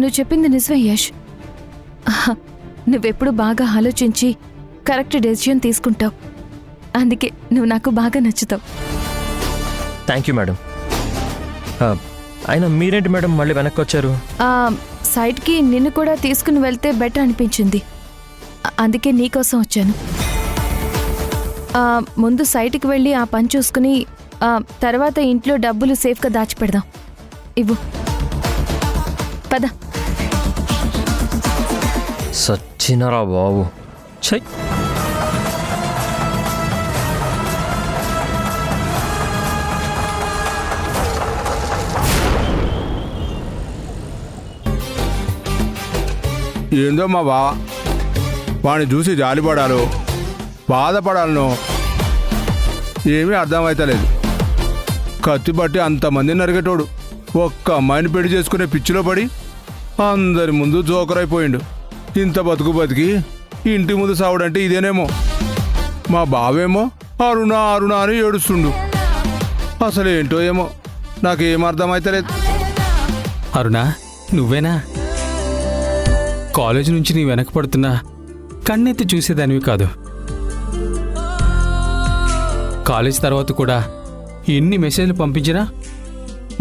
నువ్వు చెప్పింది నిజమే యష్. నువ్వెప్పుడు బాగా ఆలోచించి కరెక్ట్ డెసిషన్ తీసుకుంటావు. అందుకే నువ్వు నాకు బాగా నచ్చుతావు. Thank you madam. అయినా మీరేంటి మేడం మళ్ళీ వెనక్కి వచ్చారు? సైట్కి నిన్ను కూడా తీసుకుని వెళ్తే బెటర్ అనిపించింది. అందుకే నీకోసం వచ్చాను. ముందు సైట్కి వెళ్ళి ఆ పని చూసుకుని తర్వాత ఇంట్లో డబ్బులు సేఫ్గా దాచిపెడదాం. ఇవ్వు, పద. సచ్చినరా బాబు. ఛై. ఏందో మా బావ వాడిని చూసి జాలిపడాలో బాధపడాలనో ఏమీ అర్థమవుతలేదు. కత్తి పట్టి అంతమందిని నరిగేటోడు ఒక్క అమ్మాయిని పెళ్లి చేసుకునే పిచ్చిలో పడి అందరి ముందు జోకరైపోయిండు. ఇంత బతుకు బతికి ఇంటి ముందు సావుడంటే ఇదేనేమో. మా బావేమో అరుణ అరుణ అని ఏడుస్తుండు. అసలు ఏంటో ఏమో నాకేం అర్థమవుతలేదు. అరుణ, నువ్వేనా? కాలేజ్ నుంచి నీ వెనక పడుతున్నా కన్నెత్తి చూసేదానివి కాదు. కాలేజ్ తర్వాత కూడా ఎన్ని మెసేజ్లు పంపించినా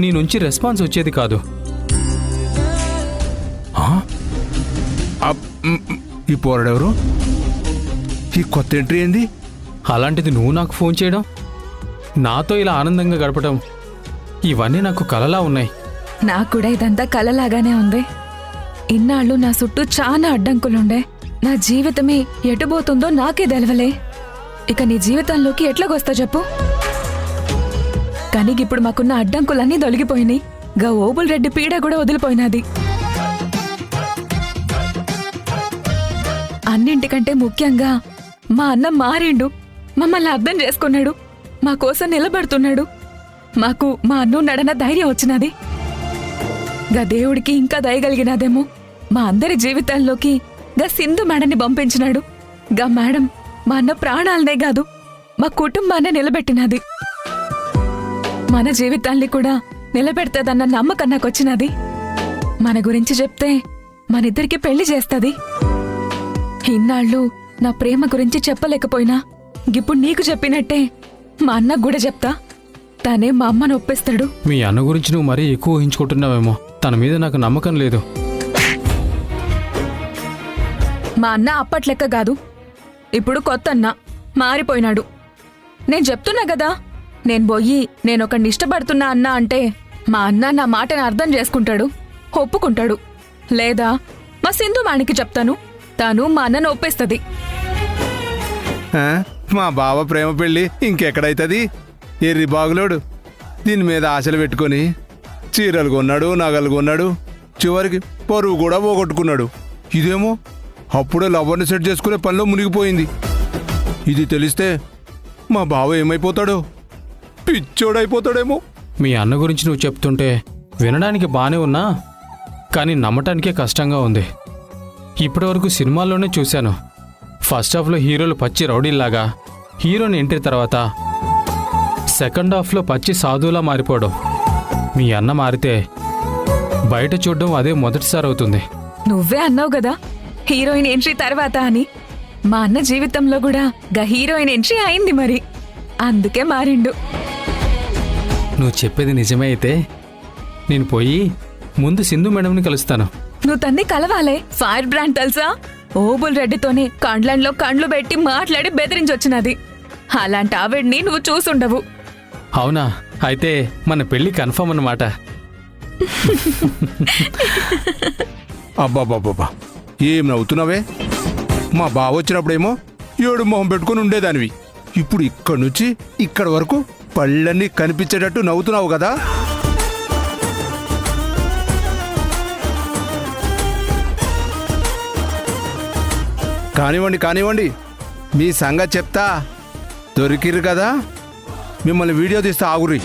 నీ నుంచి రెస్పాన్స్ వచ్చేది కాదు. ఈ పోరడెవరు? ఈ కొత్త ఎంట్రీ ఏంది? అలాంటిది నువ్వు నాకు ఫోన్ చేయడం, నాతో ఇలా ఆనందంగా గడపడం, ఇవన్నీ నాకు కలలా ఉన్నాయి. నాకు కూడా ఇదంతా కలలాగానే ఉంది. ఇన్నాళ్ళు నా చుట్టూ చాలా అడ్డంకులుండే. నా జీవితమే ఎటుపోతుందో నాకే తెలవలే. ఇక నీ జీవితంలోకి ఎట్లాగొస్తా చెప్పు? కానీ ఇప్పుడు మాకున్న అడ్డంకులన్నీ తొలగిపోయినాయి. గా ఓబుల్ రెడ్డి పీడ కూడా వదిలిపోయినది. అన్నింటికంటే ముఖ్యంగా మా అన్న మారిండు. మమ్మల్ని అర్థం చేసుకున్నాడు. మా కోసం నిలబడుతున్నాడు. మాకు మా అన్నున్నాడన్న ధైర్యం వచ్చినది. గా దేవుడికి ఇంకా దయగలిగినదేమో. మా అందరి జీవితాల్లోకి గా సింధు మేడని పంపించినాడు. గా మేడం మా అన్న ప్రాణాలనే కాదు మా కుటుంబాన్నే నిలబెట్టినది. మన జీవితాల్ని కూడా నిలబెడతాదన్న నమ్మకం నాకొచ్చినది. మన గురించి చెప్తే మనిద్దరికి పెళ్లి చేస్తది. ఇన్నాళ్ళు నా ప్రేమ గురించి చెప్పలేకపోయినా ఇప్పుడు నీకు చెప్పినట్టే మా అన్నకు కూడా చెప్తా. తనే మా అమ్మను ఒప్పిస్తాడు. మీ అన్న గురించి నువ్వు మరీ ఎక్కువ ఊహించుకుంటున్నావేమో. తన మీద నాకు నమ్మకం లేదు. మా అన్న అప్పట్లెక్క కాదు. ఇప్పుడు కొత్త అన్న మారిపోయినాడు. నేను చెప్తున్నా కదా, నేను పోయి నేనొకడిని ఇష్టపడుతున్నా అన్నా అంటే మా అన్న నా మాటని అర్థం చేసుకుంటాడు, ఒప్పుకుంటాడు. లేదా మా సింధు మాణికి చెప్తాను, తాను మా అన్నను ఒప్పేస్తుంది. మా బావ ప్రేమ పెళ్ళి ఇంకెక్కడైతుంది? ఎర్రి బాగులోడు దీని మీద ఆశలు పెట్టుకొని చీరలు కొన్నాడు, నగలు కొన్నాడు, చివరికి పరువు కూడా పోగొట్టుకున్నాడు. ఇదేమో అప్పుడే లవర్ని సెట్ చేసుకునే పనిలో మునిగిపోయింది. ఇది తెలిస్తే మా బావ ఏమైపోతాడో? పిచ్చోడైపోతాడేమో. మీ అన్న గురించి నువ్వు చెప్తుంటే వినడానికి బానే ఉన్నా కానీ నమ్మటానికే కష్టంగా ఉంది. ఇప్పటివరకు సినిమాల్లోనే చూశాను. ఫస్ట్ హాఫ్లో హీరోలు పచ్చి రౌడీల్లాగా, హీరోని ఎంట్రీ తర్వాత సెకండ్ హాఫ్లో పచ్చి సాధువులా మారిపోవడం. మీ అన్న మారితే బయట చూడడం అదే మొదటిసారి అవుతుంది. నువ్వే అన్నావు కదా హీరోయిన్ ఎంట్రీ తర్వాత అని. మా అన్న జీవితంలో కూడా గా హీరోయిన్ ఎంట్రీ అయింది మరి. అందుకే మారిండు. నువ్వు చెప్పేది నిజమే అయితే నేను పోయి ముందు సింధు మేడంని కలుస్తాను. నువ్వు తన్ని కలవాలే. ఫైర్ బ్రాండ్ తెలుసా? ఓబుల్ రెడ్డితోనే కండ్లంలో కండ్లు పెట్టి మాట్లాడి బెదిరించొచ్చినది. అలాంటి ఆవిడ్ని నువ్వు చూసుండవు. అవునా? అయితే మన పెళ్లి కన్ఫర్మ్ అన్నమాట. అబ్బాబ్బాబ్బా, ఏం నవ్వుతున్నావే? మా బావ వచ్చినప్పుడేమో ఏడు మొహం పెట్టుకుని ఉండేదానివి. ఇప్పుడు ఇక్కడి నుంచి ఇక్కడి వరకు పళ్ళన్నీ కనిపించేటట్టు నవ్వుతున్నావు కదా. కానివ్వండి కానివ్వండి, మీ సంగతి చెప్తా. దొరికిరు కదా, మిమ్మల్ని వీడియో తీస్తా ఆగురి.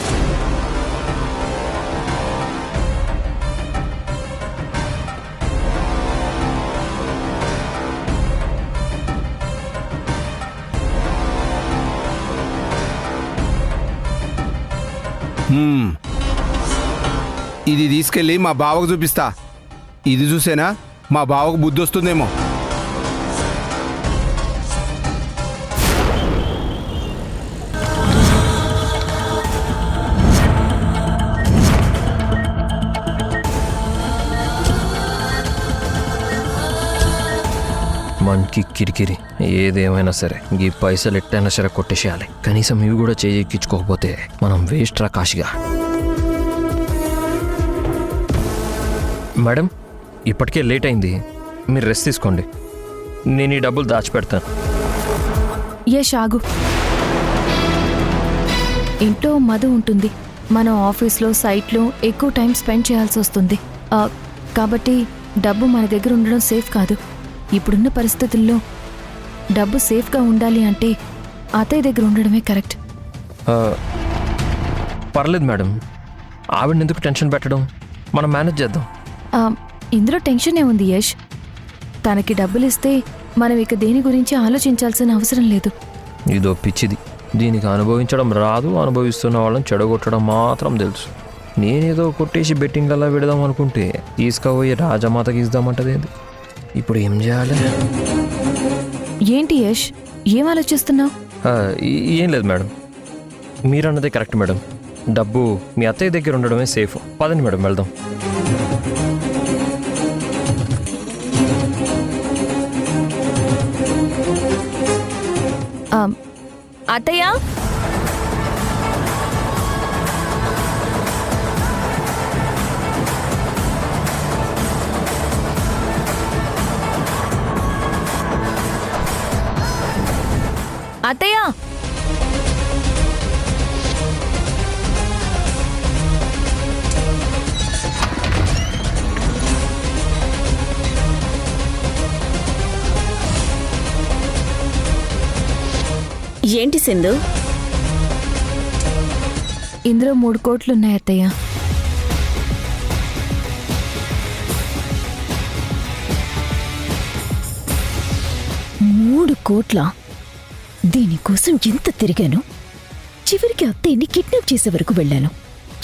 ఇది తీసుకెళ్ళి మా బావకు చూపిస్తా. ఇది చూసేనా మా బావకు బుద్ధి వస్తుందేమో. మనకి కిరికిరి ఏదేమైనా సరే ఈ పైసలు ఎట్టైనా సరే కొట్టేసేయాలి. కనీసం ఇవి కూడా చేయించుకోకపోతే మనం వేస్ట్ రా కాశిగా. మేడం ఇప్పటికే లేట్ అయింది, మీరు రెస్ట్ తీసుకోండి, నేను ఈ డబ్బులు దాచిపెడతాను. యష్ ఆగు. ఇంట్లో మధు ఉంటుంది, మనం ఆఫీస్లో సైట్లో ఎక్కువ టైం స్పెండ్ చేయాల్సి వస్తుంది. కాబట్టి డబ్బు మన దగ్గర ఉండడం సేఫ్ కాదు. ఇప్పుడున్న పరిస్థితుల్లో డబ్బు సేఫ్గా ఉండాలి అంటే అత్తయ్య దగ్గర ఉండడమే కరెక్ట్. పర్లేదు మేడం, ఆవిడని ఎందుకు టెన్షన్ పెట్టడం, మనం మేనేజ్ చేద్దాం. ఇందులో టెన్షనే ఉంది యష్. తనకి డబ్బులు ఇస్తే మనం ఇక దేని గురించి ఆలోచించాల్సిన అవసరం లేదు. ఇదో పిచ్చిది, దీనికి అనుభవించడం రాదు, అనుభవిస్తున్న వాళ్ళని చెడగొట్టడం మాత్రం తెలుసు. నేనేదో కొట్టేసి బెట్టింగ్లలో పెడదాం అనుకుంటే తీసుకుపోయి రాజమాతకి ఇద్దామంటదేంది. ఇప్పుడు ఏం చేయాలి? ఏంటి యష్, ఏం ఆలోచిస్తున్నావు? ఏం లేదు మేడం, మీరన్నదే కరెక్ట్ మేడం. డబ్బు మీ అత్తయ్య దగ్గర ఉండడమే సేఫ్. పదండి మేడం వెళ్దాం. అత్తయ్య, అత్తయ్య, ఏంటి సింధు? ఇందులో 3 కోట్లున్నాయి అత్తయ్య. మూడు కోట్ల? దీనికోసం ఎంత తిరిగాను. చివరికి అత్తయ్యని కిడ్నాప్ చేసే వరకు వెళ్ళాను.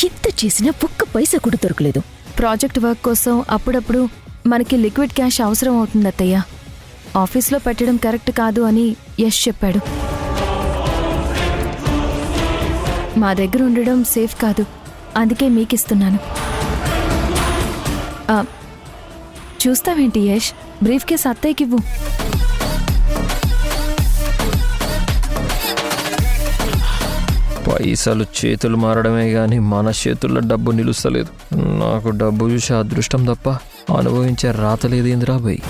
ఎంత చేసినా ఒక్క పైసా కూడా దొరకలేదు. ప్రాజెక్ట్ వర్క్ కోసం అప్పుడప్పుడు మనకి లిక్విడ్ క్యాష్ అవసరం అవుతుంది అత్తయ్య. ఆఫీస్లో పెట్టడం కరెక్ట్ కాదు అని యష్ చెప్పాడు. మా దగ్గర ఉండడం సేఫ్ కాదు, అందుకే మీకిస్తున్నాను. చూస్తావేంటి యష్, బ్రీఫ్ కేస్ అత్తయ్యకివ్వు. పైసలు చేతులు మారడమే కానీ మన చేతుల్లో డబ్బు నిలుస్తలేదు. నాకు డబ్బు చూసి అదృష్టం తప్ప అనుభవించే రాతలేదు ఏందిరా భయ్.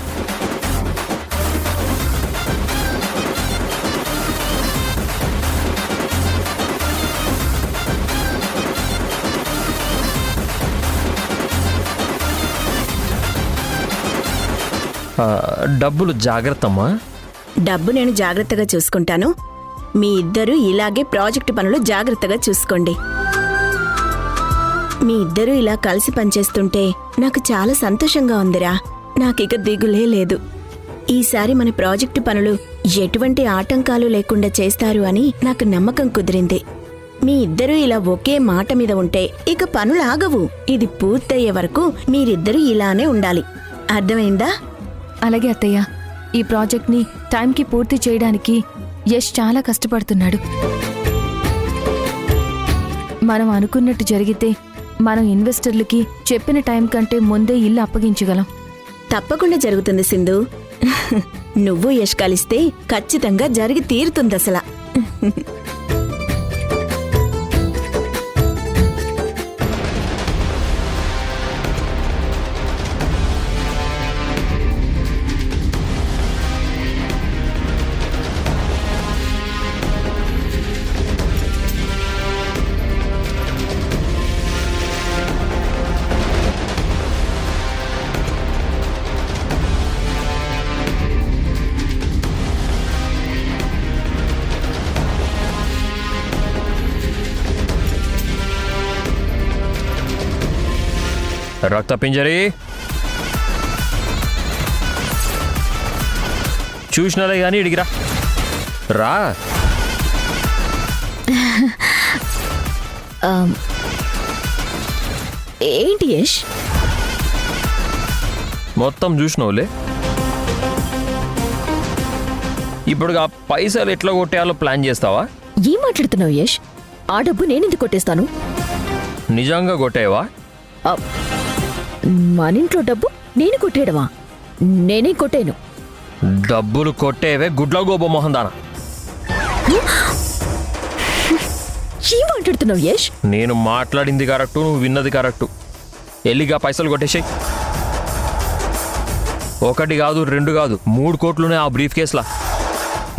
డబ్బులు జాగ్రత్తమ్మా. డబ్బు నేను జాగ్రత్తగా చూసుకుంటాను. మీ ఇద్దరూ ఇలాగే ప్రాజెక్టు పనులు జాగ్రత్తగా చూసుకోండి. మీ ఇద్దరూ ఇలా కలిసి పనిచేస్తుంటే నాకు చాలా సంతోషంగా ఉందిరా. నాకిక దిగులే లేదు. ఈసారి మన ప్రాజెక్టు పనులు ఎటువంటి ఆటంకాలు లేకుండా చేస్తారు అని నాకు నమ్మకం కుదిరింది. మీ ఇద్దరూ ఇలా ఒకే మాట మీద ఉంటే ఇక పనులు ఆగవు. ఇది పూర్తయ్యే వరకు మీరిద్దరూ ఇలానే ఉండాలి. అర్థమైందా? అలాగే అత్తయ్య. ఈ ప్రాజెక్ట్ని టైంకి పూర్తి చేయడానికి యష్ చాలా కష్టపడుతున్నాడు. మనం అనుకున్నట్టు జరిగితే మనం ఇన్వెస్టర్లకి చెప్పిన టైం కంటే ముందే ఇల్లు అప్పగించగలం. తప్పకుండా జరుగుతుంది సింధు. నువ్వు యష్ కలిస్తే ఖచ్చితంగా జరిగి తీరుతుందసలా. రక్త పింజరి చూసినాలే కానీ ఇడిగిరా రా. ఏంటి యష్? మొత్తం చూసినావులే. ఇప్పుడు ఆ పైసలు ఎట్లా కొట్టేయాలో ప్లాన్ చేస్తావా? ఏం మాట్లాడుతున్నావు యష్? ఆ డబ్బు నేనెందుకు కొట్టేస్తాను? నిజంగా కొట్టేవా? మన ఇంట్లో డబ్బు నేను కొట్టేయడమా? నేనే కొట్టాను. డబ్బులు కొట్టేవే గుడ్ల గోబ మొహం దానా. ఏం మాట్లాడుతున్నావు యష్? నేను మాట్లాడింది కరెక్టు, నువ్వు విన్నది కరెక్టు. ఎల్లిగా పైసలు కొట్టేసాయి. 1 కాదు 2 కాదు 3 కోట్లునే ఆ బ్రీఫ్ కేసులా.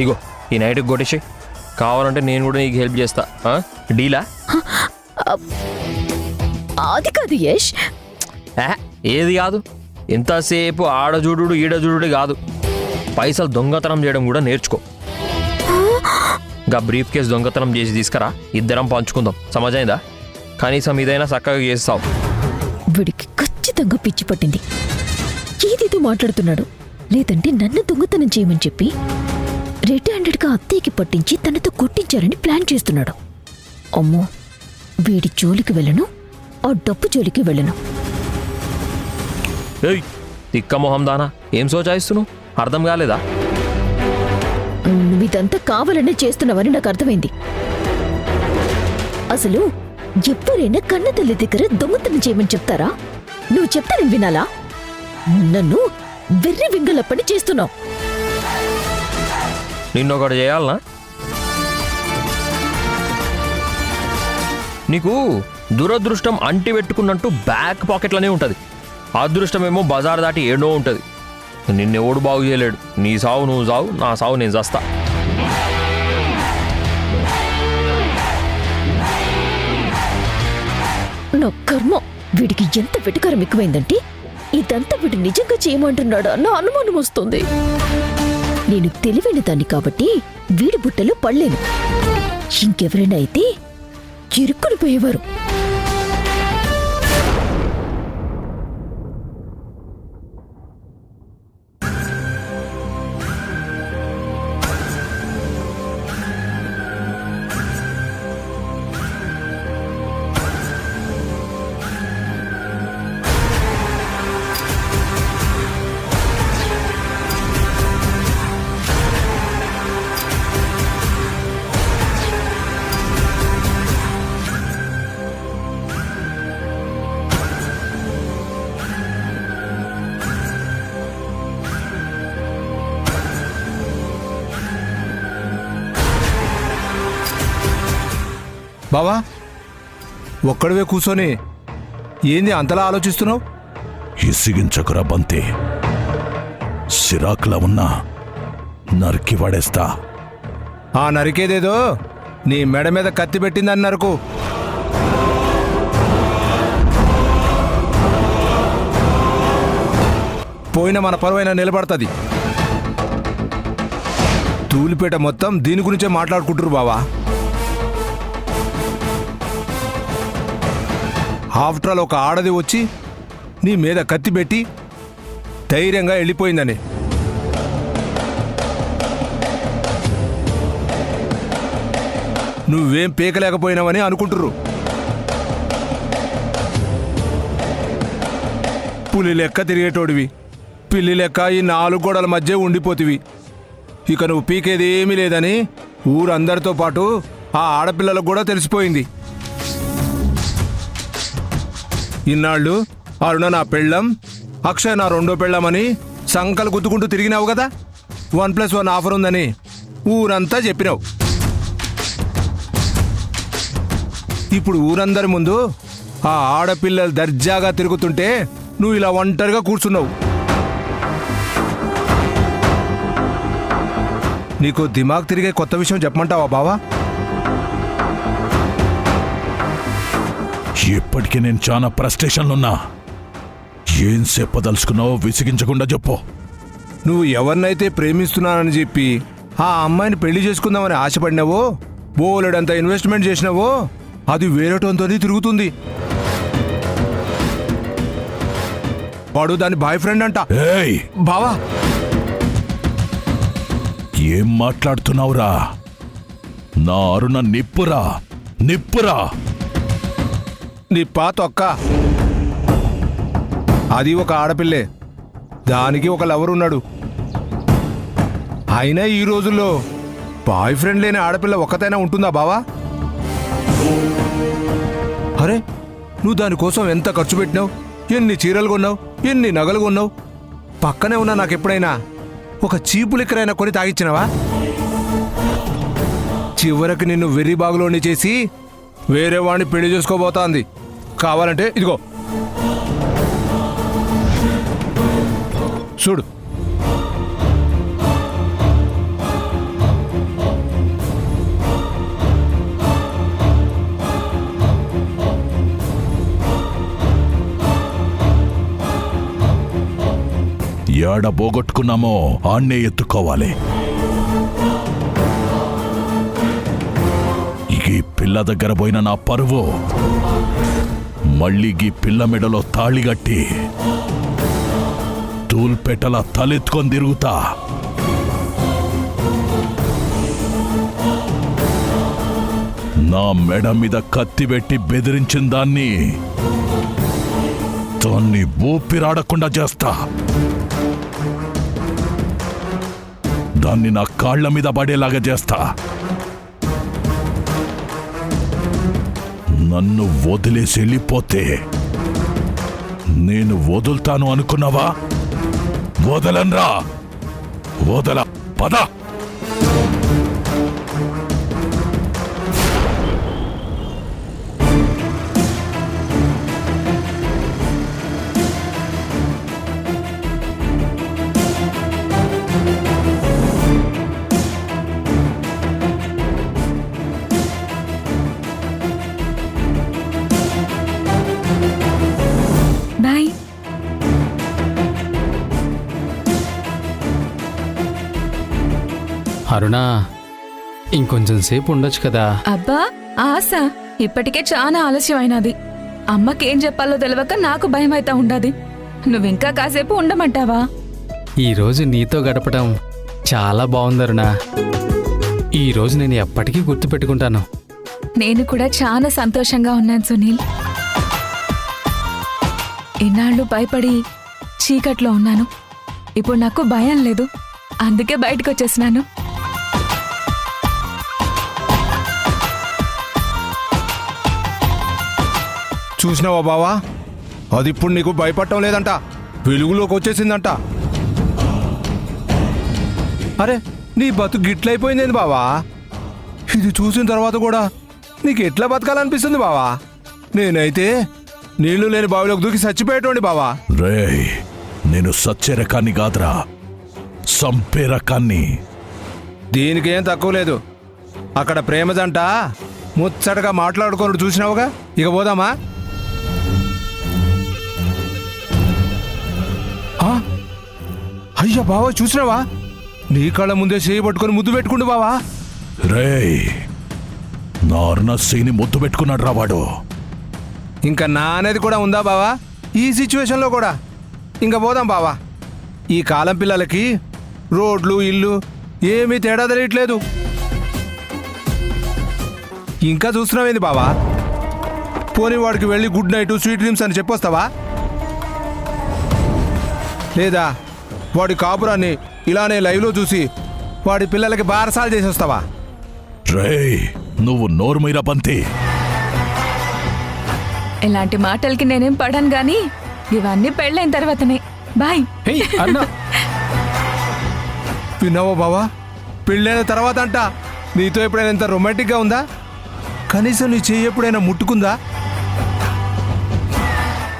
ఇగో ఈ నైట్కి కొట్టేసాయి. కావాలంటే నేను కూడా నీకు హెల్ప్ చేస్తా. డీలా? అది కాదు యష్. ఏది కాదు? ఎంతసేపు ఆడజూడు ఈడజూడు కాదు, పైసలు దొంగతనం చేయడం కూడా నేర్చుకో. గా బ్రీఫ్ కేసు దొంగతనం చేసి తీసుకురా, ఇద్దరం పంచుకుందాం. సమజైందా? కనీసం ఇదైనా చక్కగా చేస్తావు. వీడికి ఖచ్చితంగా పిచ్చి పట్టింది. ఏదేదో మాట్లాడుతున్నాడు. లేదంటే నన్ను దొంగతనం చేయమని చెప్పి రెడ్ హ్యాండెడ్గా అత్తయ్యకి పట్టించి తనతో కొట్టించారని ప్లాన్ చేస్తున్నాడు. అమ్మో, వీడి జోలికి వెళ్ళను, ఆ డబ్బు జోలికి వెళ్ళను. ఏయ్ తిక్క మొహం దానా, ఏం సోచాయిస్తున్నావు? అర్థం కాలేదా? నువ్వు ఇదంతా కావాలనే చేస్తున్నావని నాకు అర్థమైంది. అసలు ఎప్పుడైనా కన్న తల్లి దగ్గర దొంగతనం చేయమని చెప్తారా? నువ్వు చెప్తా నేను వినాలా? నన్ను వెర్రి వింగల పని చేస్తున్నావు. నిన్నొకటి చేయాలనా? నీకు దురదృష్టం అంటి పెట్టుకున్నట్టు బ్యాక్ పాకెట్లోనే ఉంటుంది. అదృష్టమేమో బజార్ దాటి ఏడో ఉంటుంది. నిన్నెవడు బాగు చేయలేడు. నీ సావు నువ్వు సావు, నా సావు నేను చస్తా. నా కర్మ, వీడికి ఎంత వెటుకారం ఎక్కువైందంటే ఇదంతా వీడు నిజంగా చేయమంటున్నాడు అన్న అనుమానం వస్తుంది. నేను తెలివైన దాన్ని కాబట్టి వీడి బుట్టలో పడలేను. ఇంకెవరైనా అయితే ఇరుక్కుని పోయేవారు. బావా, ఒక్కడివే కూర్చొని ఏంది అంతలా ఆలోచిస్తున్నావు? ఇసిగించకురా బంతి, సిరాక్లా ఉన్నా నరికి పడేస్తా. ఆ నరికేదేదో నీ మెడ మీద కత్తి పెట్టిందని నరకు. పోయిన మన పరువైనా నిలబడుతుంది. తూలిపేట మొత్తం దీని గురించే మాట్లాడుకుంటారు బావా. ఆఫ్టర్ ఆల్ ఒక ఆడది వచ్చి నీ మీద కత్తి పెట్టి ధైర్యంగా వెళ్ళిపోయిందని. నువ్వేం పీకలేకపోయినావని అనుకుంటుర్రు. పులి లెక్క తిరిగేటోడివి, పిల్లి లెక్క ఈ 4 గోడల మధ్య ఉండిపోతివి. ఇక నువ్వు పీకేది ఏమీ లేదని ఊరందరితో పాటు ఆ ఆడపిల్లలకు కూడా తెలిసిపోయింది. ఇన్నాళ్ళు అరుణ నా పెళ్ళం, అక్షయ్ నా 2వ పెళ్ళమని సంకలు గుద్దుకుంటూ తిరిగినావు కదా. 1+1 ఆఫర్ ఉందని ఊరంతా చెప్పినావు. ఇప్పుడు ఊరందరి ముందు ఆ ఆడపిల్లలు దర్జాగా తిరుగుతుంటే నువ్వు ఇలా ఒంటరిగా కూర్చున్నావు. నీకు దిమాగ్ తిరిగే కొత్త విషయం చెప్పమంటావా బావా? ఇప్పటికీ నేను చాలా ఫ్రస్ట్రేషన్లున్నా. ఏం చెప్పదలుచుకున్నావో విసిగించకుండా చెప్పు. నువ్వు ఎవరినైతే ప్రేమిస్తున్నానని చెప్పి ఆ అమ్మాయిని పెళ్లి చేసుకుందామని ఆశపడినావో, బోలెడంత ఇన్వెస్ట్మెంట్ చేసినావో, అది వేరేటంతో తిరుగుతుంది. వాడు దాని బాయ్ ఫ్రెండ్ అంట. ఏయ్ బావా, ఏం మాట్లాడుతున్నావురా? నా అరుణ నిప్పురా, నిప్పురా. నీ పాత ఒక్క అది ఒక ఆడపిల్లే. దానికి ఒక లవర్ ఉన్నాడు. అయినా ఈ రోజుల్లో బాయ్ ఫ్రెండ్ లేని ఆడపిల్ల ఒక్కతైనా ఉంటుందా బావా? అరే, నువ్వు దానికోసం ఎంత ఖర్చు పెట్టినావు, ఎన్ని చీరలు కొన్నావు, ఎన్ని నగలు కొన్నావు. పక్కనే ఉన్నా నాకు ఎప్పుడైనా ఒక చీపు లిక్కరైనా కొని తాగిచ్చినవా? చివరికి నిన్ను వెర్రి బాగులోని చేసి వేరే వాడిని పెళ్లి చేసుకోబోతోంది. కావాలంటే ఇదిగో చూడు. ఏడ పోగొట్టుకున్నామో ఆన్నే ఎత్తుకోవాలి. ఈ పిల్ల దగ్గర పోయిన నా పరువు మళ్ళీ ఈ పిల్ల మెడలో తాళిగట్టి తూల్పెట్టల తలెత్తుకొని తిరుగుతా. నా మెడ మీద కత్తి పెట్టి బెదిరించిన దాన్ని ఊపిరాడకుండా చేస్తా. దాన్ని నా కాళ్ల మీద పడేలాగా చేస్తా. నన్ను వదిలేసి వెళ్ళిపోతే నేను వదులుతాను అనుకున్నావా? వదలన్రా, వదల, పద. బాయ్. అరుణా, ఇంకొంచెం సేపు ఉండొచ్చు కదా. అబ్బా ఆశ, ఇప్పటికే చాలా ఆలస్యమైనది. అమ్మకేం చెప్పాలో తెలియక నాకు భయం అయితే ఉండదు. నువ్వింకా కాసేపు ఉండమంటావా? ఈరోజు నీతో గడపడం చాలా బాగుంది అరుణా. ఈరోజు నేను ఎప్పటికీ గుర్తుపెట్టుకుంటాను. నేను కూడా చాలా సంతోషంగా ఉన్నాను సునీల్. ఇన్నాళ్ళు భయపడి చీకట్లో ఉన్నాను. ఇప్పుడు నాకు భయం లేదు. అందుకే బయటకు వచ్చేసినాను. చూసినావా బావా, అది ఇప్పుడు నీకు భయపడటం లేదంట, వెలుగులోకి వచ్చేసిందంట. అరే, నీ బతుకు గిట్లయిపోయింది బావా. ఇది చూసిన తర్వాత కూడా నీకు ఎట్లా బతకాలనిపిస్తుంది బావా? నేనైతే నీళ్లు లేని బావిలోకి దూకి చచ్చిపోయేటోండి బావా. రేయ్, నేను సచ్చే రకాన్ని కాదురా, సంపే రకాన్ని. దీనికేం తక్కువ లేదు. అక్కడ ప్రేమ జంట ముచ్చటగా మాట్లాడుకోను చూసినావుగా. ఇక పోదామా? అయ్యా బావా, చూసినావా? నీ కళ్ళ ముందే చేయి పట్టుకొని ముద్దు పెట్టుకుండు బావా. రేయ్, నా అరుణశ్రీని ముద్దు పెట్టుకున్నాడు రా వాడు. ఇంకా నా అనేది కూడా ఉందా బావా ఈ సిచ్యువేషన్లో కూడా? ఇంకా పోదాం బావా. ఈ కాలం పిల్లలకి రోడ్లు ఇల్లు ఏమీ తేడా తెలియట్లేదు. ఇంకా చూస్తున్నావేంది బావా? పోనీ వాడికి వెళ్ళి గుడ్ నైట్ స్వీట్ డ్రీమ్స్ అని చెప్పొస్తావా? లేదా వాడి కాపురాన్ని ఇలానే లైవ్లో చూసి వాడి పిల్లలకి బారసాలు చేసి వస్తావా? రేయ్, నువ్వు నోరు మీరా బంతి. ఇలాంటి మాటలకి నేనేం పడాను గాని ఇవన్నీ పెళ్ళైన తర్వాతనే. బాయ్. హేయ్, అన్నా. విన్నావా బావా? పెళ్ళైన తర్వాత అంట నీతో ఎప్పుడైనా ఎంత రొమాంటిక్గా ఉందా? కనీసం నీ చెయ్యి ఎప్పుడైనా ముట్టుకుందా?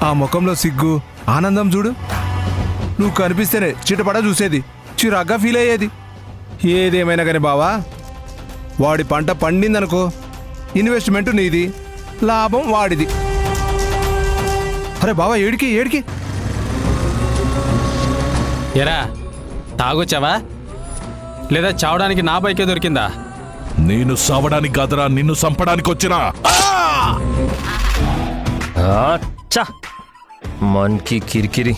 ఆ ముఖంలో సిగ్గు ఆనందం చూడు. నువ్వు కనిపిస్తేనే చిటపడ చూసేది, చిరాగ్గా ఫీల్ అయ్యేది. ఏదేమైనా కానీ బావా, వాడి పంట పండిందనుకో, ఇన్వెస్ట్మెంట్ నీది, లాభం వాడిది. అరే బావా, ఏడికి ఏడికి? ఎరా, తాగొచ్చావా లేదా చావడానికి నా బైకే దొరికిందా? నేను సావడానికి కాదురా, నిన్ను చంపడానికి వచ్చినా. అచ్చా, మన్కి కిరికిరి.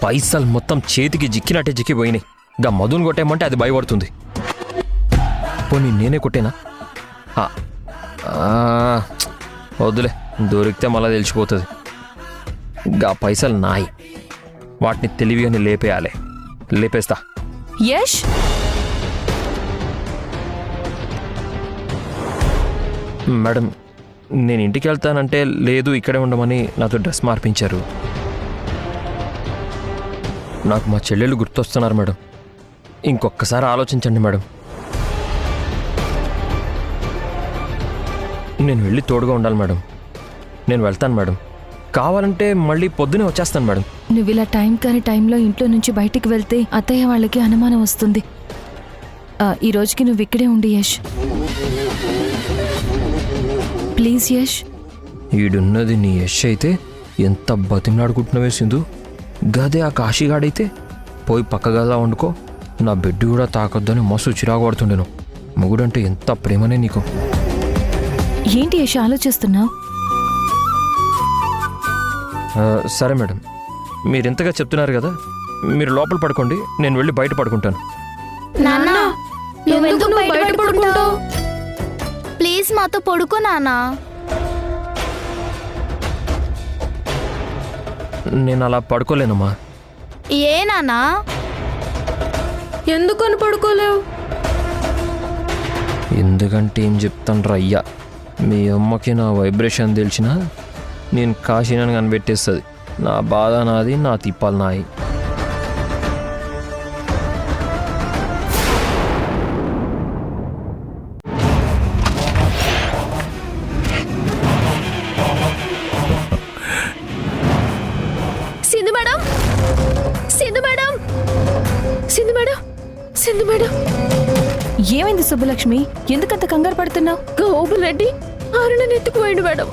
పైసలు మొత్తం చేతికి జిక్కినట్టే జిక్కిపోయినాయి. గా మధుని కొట్టేయమంటే అది భయపడుతుంది. పోనీ నేనే కొట్టేనా? వద్దులే, దొరికితే మళ్ళీ తెలిసిపోతుంది. గా పైసలు నాయి. వాటిని తెలివిగానే లేపేయాలి. లేపేస్తా. యష్, మేడం, నేను ఇంటికి వెళ్తానంటే లేదు ఇక్కడే ఉండమని నాతో డ్రెస్ మార్పించారు. నాకు మా చెల్లెళ్ళు గుర్తొస్తున్నారు మేడం. ఇంకొకసారి ఆలోచించండి మేడం. నేను వెళ్ళి తోడుగా ఉండాలి మేడం. నేను వెళ్తాను మేడం. కావాలంటే మళ్ళీ పొద్దునే వచ్చేస్తాను మేడం. నువ్వు ఇలా టైం కాని టైంలో ఇంట్లో నుంచి బయటికి వెళ్తే అత్తయ్య వాళ్ళకి అనుమానం వస్తుంది. ఈ రోజుకి నువ్వు ఇక్కడే ఉండి యష్, ప్లీజ్ యష్. ఈడున్నది నీ యష్ అయితే ఎంత బతిమలాడుకుంటున్నావే సింధు. గదే ఆ కాశీగాడైతే పోయి పక్క గదా వండుకో, నా బెడ్ కూడా తాకొద్దని మస్తు చిరాకు పడుతుండేను. మొగుడంటే ఎంత ప్రేమనే నీకు. ఏంటి యష్ ఆలోచిస్తున్నావు? సరే మేడం, మీరు ఎంతగా చెప్తున్నారు కదా, మీరు లోపల పడుకోండి, నేను వెళ్ళి బయట పడుకుంటాను. నాన్నా, నువ్వెందుకు బయట పడుకుంటావు? ప్లీజ్ మాతో పడుకో నాన్నా. నేను అలా పడుకోలేనమ్మా. ఏ నాన్నా? ఎందుకని పడుకోలేవు? ఎందుకంటే ఏం చెప్తాను రయ్యా, మీ అమ్మకి నా వైబ్రేషన్ తెలిసినా నేను కాశీనని కనిపెట్టేస్తుంది. నా బాధ నాది, నా తిప్పాలు నాయి. Sindhu madam, Sindhu madam, Sindhu madam, Sindhu madam. ఏమైంది సుబ్బలక్ష్మి? ఎందుకంత కంగారు పడుతున్నావు? గోబుల్ రెడ్డి అరుణని ఎత్తుకుపోయిండు మేడం.